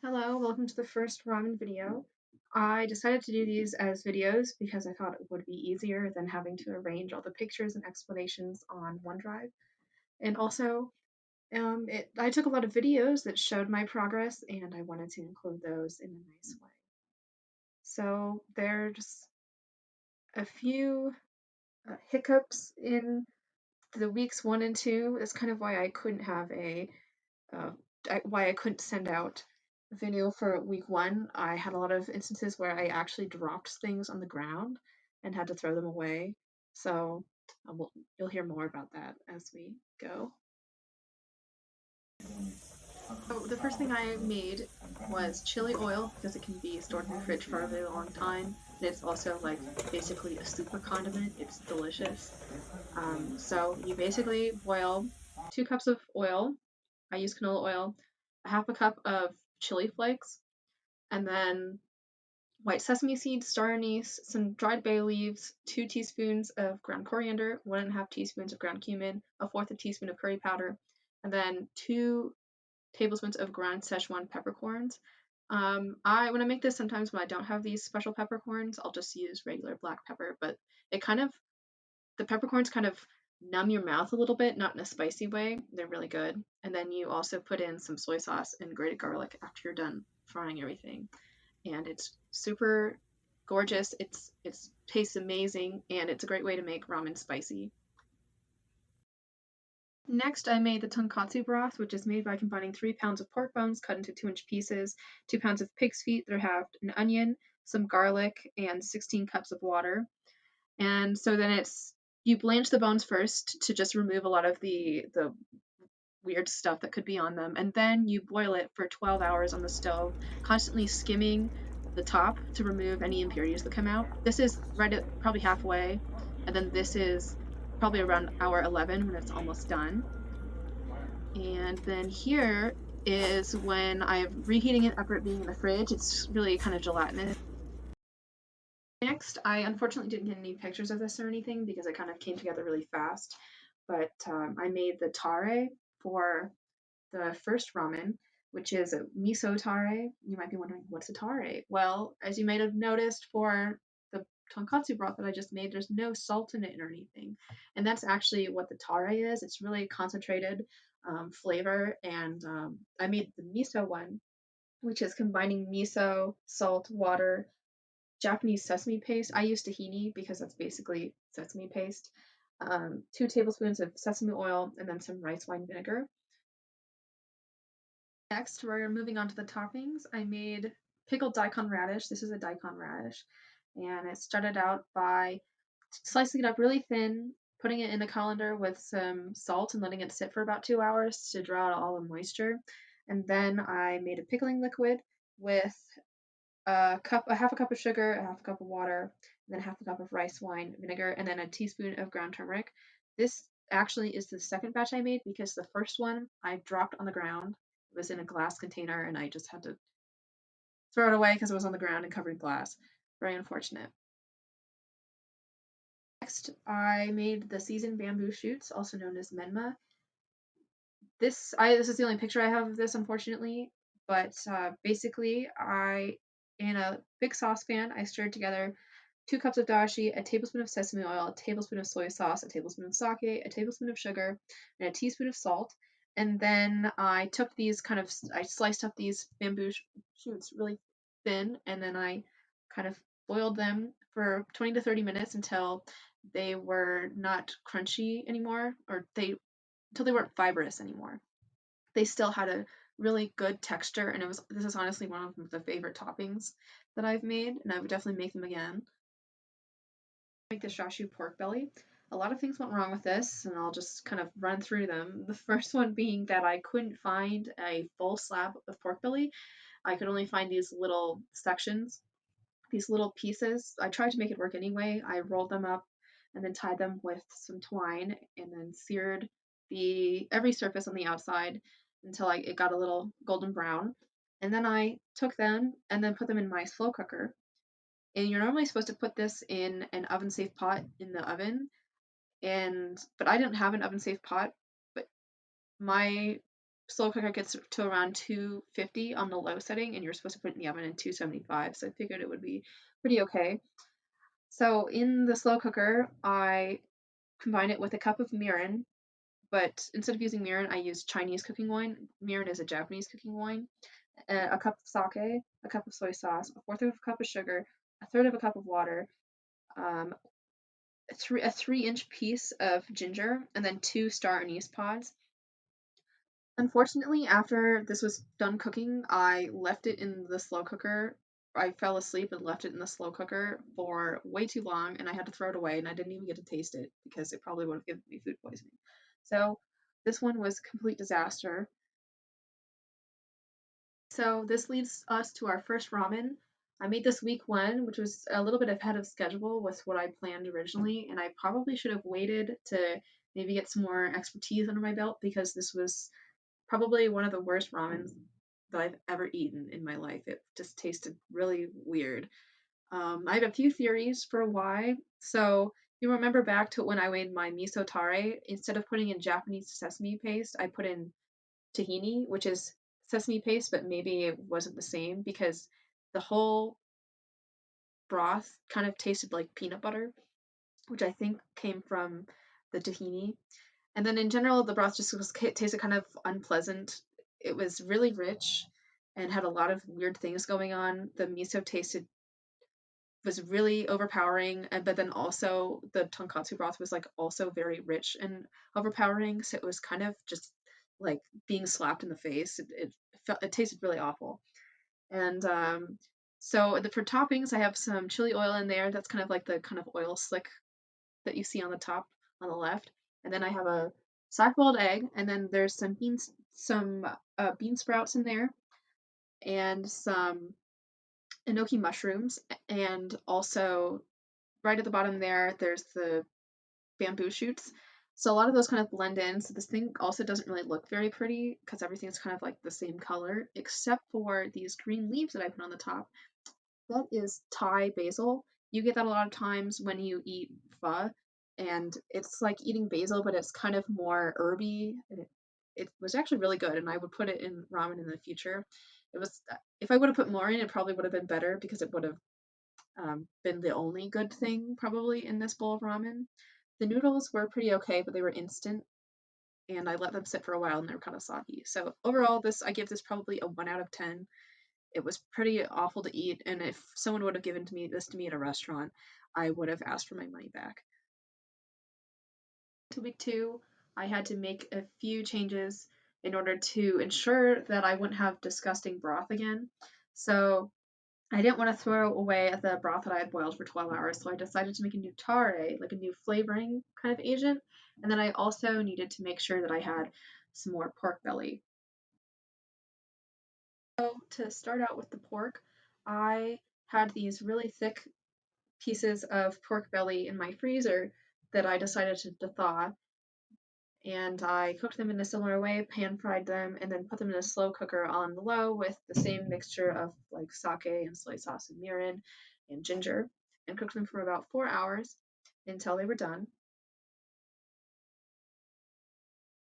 Hello, welcome to the first ramen video. I decided to do these as videos because I thought it would be easier than having to arrange all the pictures and explanations on OneDrive. And also, I took a lot of videos that showed my progress and I wanted to include those in a nice way. So there's a few hiccups in the weeks 1 and 2. That's kind of why I couldn't have uh, why I couldn't send out a video for week 1. I had a lot of instances where I actually dropped things on the ground and had to throw them away. So you'll hear more about that as we go. So the first thing I made was chili oil because it can be stored in the fridge for a really long time. And it's also like basically a super condiment. It's delicious. So you basically boil 2 cups of oil. I use canola oil, a half a cup of chili flakes, and then white sesame seeds, star anise, some dried bay leaves, 2 teaspoons of ground coriander, 1.5 teaspoons of ground cumin, a fourth a teaspoon of curry powder, and then 2 tablespoons of ground Szechuan peppercorns. I when I make this, sometimes when I don't have these special peppercorns, I'll just use regular black pepper, but it kind of the peppercorns kind of numb your mouth a little bit, not in a spicy way. They're really good. And then you also put in some soy sauce and grated garlic after you're done frying everything. And it's super gorgeous. It tastes amazing and it's a great way to make ramen spicy. Next, I made the tonkatsu broth, which is made by combining 3 pounds of pork bones cut into 2-inch pieces, 2 pounds of pig's feet that are halved, an onion, some garlic, and 16 cups of water. And so then you blanch the bones first to just remove a lot of the weird stuff that could be on them, and then you boil it for 12 hours on the stove, constantly skimming the top to remove any impurities that come out. This is right at probably halfway, and then this is probably around hour 11 when it's almost done. And then here is when I'm reheating it after it being in the fridge. It's really kind of gelatinous. Next, I unfortunately didn't get any pictures of this or anything because it kind of came together really fast. But I made the tare for the first ramen, which is a miso tare. You might be wondering, what's a tare? Well, as you might have noticed for the tonkatsu broth that I just made, there's no salt in it or anything. And that's actually what the tare is. It's really concentrated flavor. And I made the miso one, which is combining miso, salt, water, Japanese sesame paste. I use tahini because that's basically sesame paste. 2 tablespoons of sesame oil, and then some rice wine vinegar. Next, we're moving on to the toppings. I made pickled daikon radish. This is a daikon radish. And it started out by slicing it up really thin, putting it in a colander with some salt and letting it sit for about 2 hours to draw out all the moisture. And then I made a pickling liquid with a half a cup of sugar, a half a cup of water, and then half a cup of rice wine vinegar, and then a teaspoon of ground turmeric. This actually is the second batch I made because the first one I dropped on the ground. It was in a glass container, and I just had to throw it away because it was on the ground and covered in glass. Very unfortunate. Next, I made the seasoned bamboo shoots, also known as menma. This is the only picture I have of this, unfortunately. But basically, in a big saucepan, I stirred together 2 cups of dashi, a tablespoon of sesame oil, a tablespoon of soy sauce, a tablespoon of sake, a tablespoon of sugar, and a teaspoon of salt. And then I sliced up these bamboo shoots really thin, and then I kind of boiled them for 20 to 30 minutes until they were not crunchy anymore, until they weren't fibrous anymore. They still had a really good texture, and this is honestly one of the favorite toppings that I've made, and I would definitely make them again. Make the shashu pork belly. A lot of things went wrong with this, and I'll just kind of run through them. The first one being that I couldn't find a full slab of pork belly. I could only find these little sections, these little pieces. I tried to make it work anyway. I rolled them up and then tied them with some twine and then seared every surface on the outside until it got a little golden brown. And then I took them and then put them in my slow cooker. And you're normally supposed to put this in an oven safe pot in the oven. But I didn't have an oven safe pot, but my slow cooker gets to around 250 on the low setting, and you're supposed to put it in the oven at 275. So I figured it would be pretty okay. So in the slow cooker, I combine it with a cup of mirin, but instead of using mirin, I use Chinese cooking wine. Mirin is a Japanese cooking wine. A cup of sake, a cup of soy sauce, a fourth of a cup of sugar, a third of a cup of water, um, a 3-inch piece of ginger, and then 2 star anise pods. Unfortunately, after this was done cooking, I left it in the slow cooker. I fell asleep and left it in the slow cooker for way too long, and I had to throw it away, and I didn't even get to taste it because it probably would have given me food poisoning. So this one was a complete disaster. So this leads us to our first ramen. I made this week 1, which was a little bit ahead of schedule with what I planned originally, and I probably should have waited to maybe get some more expertise under my belt because this was probably one of the worst ramens that I've ever eaten in my life. It just tasted really weird. I have a few theories for why. So you remember back to when I made my miso tare, instead of putting in Japanese sesame paste, I put in tahini, which is sesame paste, but maybe it wasn't the same because the whole broth kind of tasted like peanut butter, which I think came from the tahini. And then in general, the broth just tasted kind of unpleasant. It was really rich and had a lot of weird things going on. The miso tasted was really overpowering, but then also the tonkatsu broth was like also very rich and overpowering. So it was kind of just like being slapped in the face. It tasted really awful. And so for toppings, I have some chili oil in there. That's kind of like the kind of oil slick that you see on the top on the left. And then I have a soft-boiled egg, and then there's some bean sprouts in there, and some enoki mushrooms, and also right at the bottom there's the bamboo shoots. So a lot of those kind of blend in. So this thing also doesn't really look very pretty because everything's kind of like the same color, except for these green leaves that I put on the top. That is Thai basil. You get that a lot of times when you eat pho, and it's like eating basil, but it's kind of more herby. And it was actually really good, and I would put it in ramen in the future. It was if I would have put more in, it probably would have been better because it would have been the only good thing probably in this bowl of ramen. The noodles were pretty okay, but they were instant, and I let them sit for a while, and they were kind of soggy. So overall, this I give this probably a 1 out of 10. It was pretty awful to eat, and if someone would have given to me at a restaurant, I would have asked for my money back. To week 2, I had to make a few changes in order to ensure that I wouldn't have disgusting broth again. So I didn't want to throw away the broth that I had boiled for 12 hours, so I decided to make a new tare, like a new flavoring kind of agent. And then I also needed to make sure that I had some more pork belly. So to start out with the pork, I had these really thick pieces of pork belly in my freezer that I decided to thaw. And I cooked them in a similar way, pan fried them, and then put them in a slow cooker on the low with the same mixture of like sake and soy sauce and mirin and ginger, and cooked them for about 4 hours until they were done.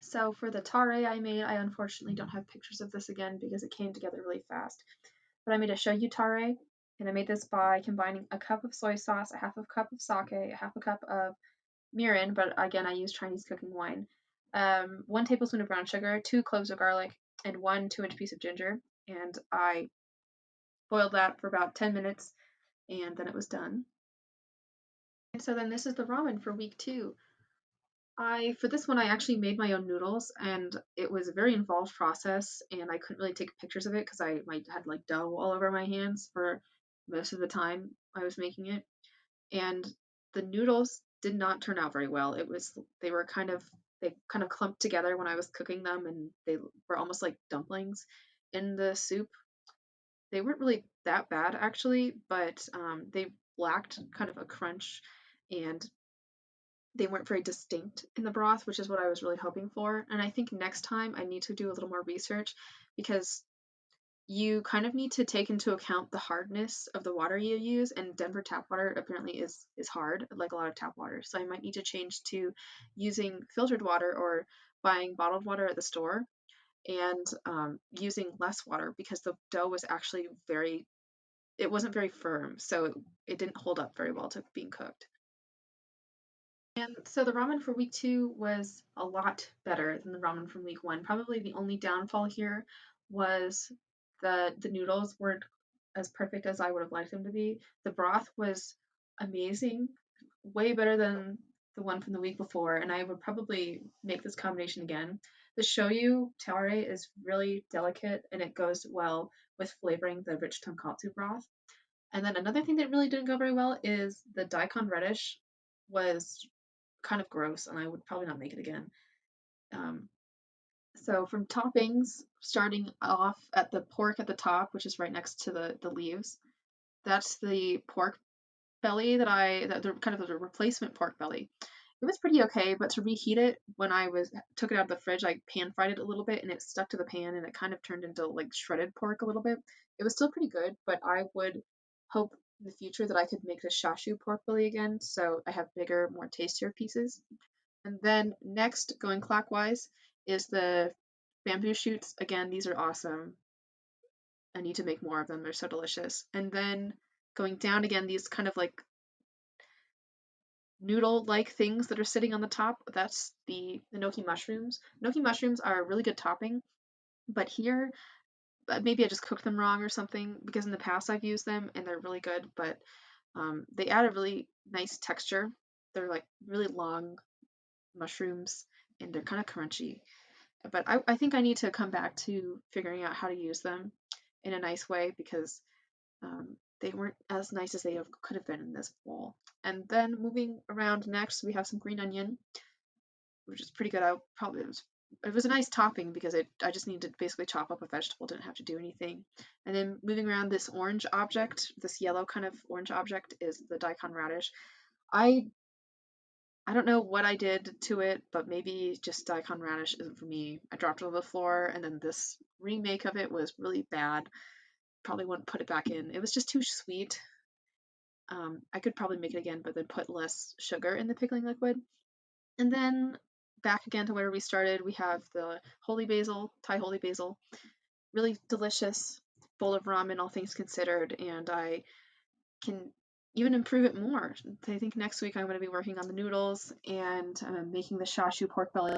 So for the tare I made, I unfortunately don't have pictures of this again because it came together really fast. But I made a shoyu tare, and I made this by combining a cup of soy sauce, a half a cup of sake, a half a cup of mirin, but again, I use Chinese cooking wine, 1 tablespoon of brown sugar, 2 cloves of garlic, and 1 2-inch piece of ginger. And I boiled that for about 10 minutes, and then it was done. And so then this is the ramen for week 2. For this one, I actually made my own noodles, and it was a very involved process, and I couldn't really take pictures of it because I might had like dough all over my hands for most of the time I was making it. And the noodles did not turn out very well. They were they kind of clumped together when I was cooking them, and they were almost like dumplings in the soup. They weren't really that bad actually, but they lacked kind of a crunch, and they weren't very distinct in the broth, which is what I was really hoping for. And I think next time I need to do a little more research because you kind of need to take into account the hardness of the water you use, and Denver tap water apparently is hard, like a lot of tap water. So I might need to change to using filtered water or buying bottled water at the store. and using less water because the dough was actually it wasn't very firm, so it didn't hold up very well to being cooked. And so the ramen for week 2 was a lot better than the ramen from week 1. Probably the only downfall here was the noodles weren't as perfect as I would have liked them to be. The broth was amazing, way better than the one from the week before, and I would probably make this combination again. The shoyu tare is really delicate and it goes well with flavoring the rich tonkatsu broth. And then another thing that really didn't go very well is the daikon reddish was kind of gross, and I would probably not make it again. Um, so from toppings, starting off at the pork at the top, which is right next to the leaves, that's the pork belly that the kind of the replacement pork belly. It was pretty okay, but to reheat it when I was took it out of the fridge, I pan fried it a little bit and it stuck to the pan and it kind of turned into like shredded pork a little bit. It was still pretty good, but I would hope in the future that I could make the shashu pork belly again, so I have bigger, more tastier pieces. And then next, going clockwise, is the bamboo shoots. Again, these are awesome. I need to make more of them. They're so delicious. And then going down again, these kind of like noodle-like things that are sitting on the top. That's the enoki mushrooms. Enoki mushrooms are a really good topping, but here maybe I just cooked them wrong or something because in the past I've used them and they're really good, but they add a really nice texture. They're like really long mushrooms and they're kind of crunchy. But I think I need to come back to figuring out how to use them in a nice way because they weren't as nice as could have been in this bowl. And then moving around next, we have some green onion, which is pretty good. It was a nice topping because I just needed to basically chop up a vegetable, didn't have to do anything. And then moving around this orange object, this yellow kind of orange object is the daikon radish. I I don't know what I did to it, but maybe just daikon radish isn't for me. I dropped it on the floor, and then this remake of it was really bad. Probably wouldn't put it back in. It was just too sweet. I could probably make it again, but then put less sugar in the pickling liquid. And then back again to where we started, we have the holy basil, Thai holy basil. Really delicious bowl of ramen, all things considered, and I can even improve it more. I think next week I'm going to be working on the noodles and making the shashu pork belly